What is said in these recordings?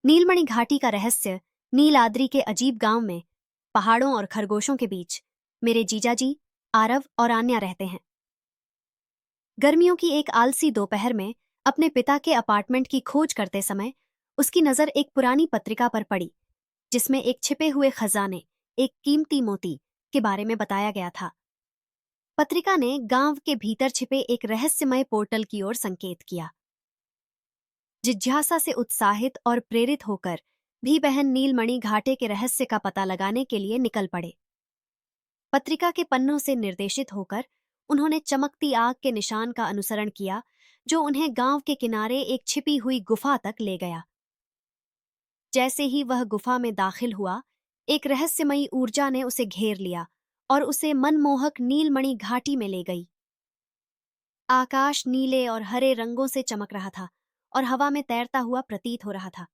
नीलमणि घाटी का रहस्य नीलाद्रि के अजीब गांव में पहाड़ों और खरगोशों के बीच मेरे जीजाजी आरव और आन्या रहते हैं। गर्मियों की एक आलसी दोपहर में अपने पिता के अपार्टमेंट की खोज करते समय उसकी नजर एक पुरानी पत्रिका पर पड़ी जिसमें एक छिपे हुए खजाने, एक कीमती मोती के बारे में बताया गया था। पत्रिका ने गांव के भीतर छिपे एक रहस्यमय पोर्टल की ओर संकेत किया। जिज्ञासा से उत्साहित और प्रेरित होकर भी बहन नीलमणि घाटे के रहस्य का पता लगाने के लिए निकल पड़े। पत्रिका के पन्नों से निर्देशित होकर उन्होंने चमकती आग के निशान का अनुसरण किया जो उन्हें गांव के किनारे एक छिपी हुई गुफा तक ले गया। जैसे ही वह गुफा में दाखिल हुआ, एक रहस्यमयी ऊर्जा ने उसे घेर लिया और उसे मनमोहक नीलमणि घाटी में ले गई। आकाश नीले और हरे रंगों से चमक रहा था और हवा में तैरता हुआ प्रतीत हो रहा था।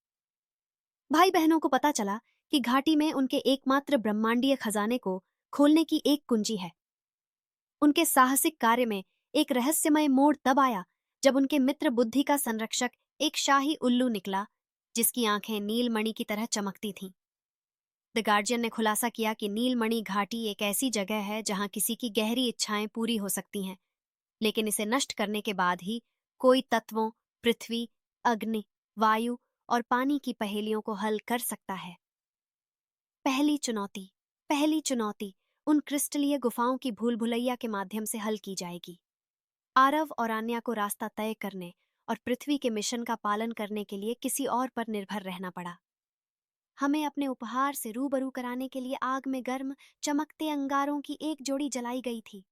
भाई बहनों को पता चला कि घाटी में उनके एकमात्र ब्रह्मांडीय खजाने को खोलने की एक कुंजी है। उनके साहसिक कार्य में एक रहस्यमय मोड़ तब आया जब उनके मित्र बुद्धि का संरक्षक एक शाही उल्लू निकला जिसकी आंखें नीलमणि की तरह चमकती थीं। द गार्जियन ने खुलासा किया कि नीलमणि घाटी एक ऐसी जगह है जहां किसी की गहरी इच्छाएं पूरी हो सकती हैं, लेकिन इसे नष्ट करने के बाद ही कोई तत्वों, पृथ्वी, अग्नि, वायु और पानी की पहेलियों को हल कर सकता है। पहली चुनौती उन क्रिस्टलीय गुफाओं की भूल भुलैया के माध्यम से हल की जाएगी। आरव और आन्या को रास्ता तय करने और पृथ्वी के मिशन का पालन करने के लिए किसी और पर निर्भर रहना पड़ा। हमें अपने उपहार से रूबरू कराने के लिए आग में गर्म चमकते अंगारों की एक जोड़ी जलाई गई थी।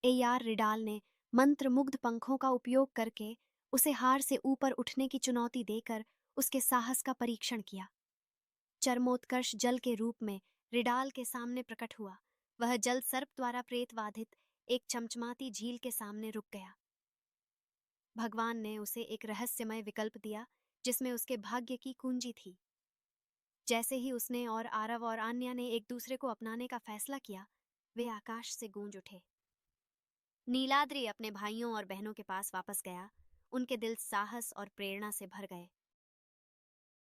एआर रिडाल ने मंत्र मुग्ध पंखों का उपयोग करके उसे हार से ऊपर उठने की चुनौती देकर उसके साहस का परीक्षण किया। चरमोत्कर्ष जल के रूप में रिडाल के सामने प्रकट हुआ। वह जल सर्प द्वारा प्रेतवाधित एक चमचमाती झील के सामने रुक गया। भगवान ने उसे एक रहस्यमय विकल्प दिया जिसमें उसके भाग्य की कुंजी थी। जैसे ही उसने और आरव और आन्या ने एक दूसरे को अपनाने का फैसला किया, वे आकाश से गूंज उठे। नीलाद्रि अपने भाइयों और बहनों के पास वापस गया। उनके दिल साहस और प्रेरणा से भर गए।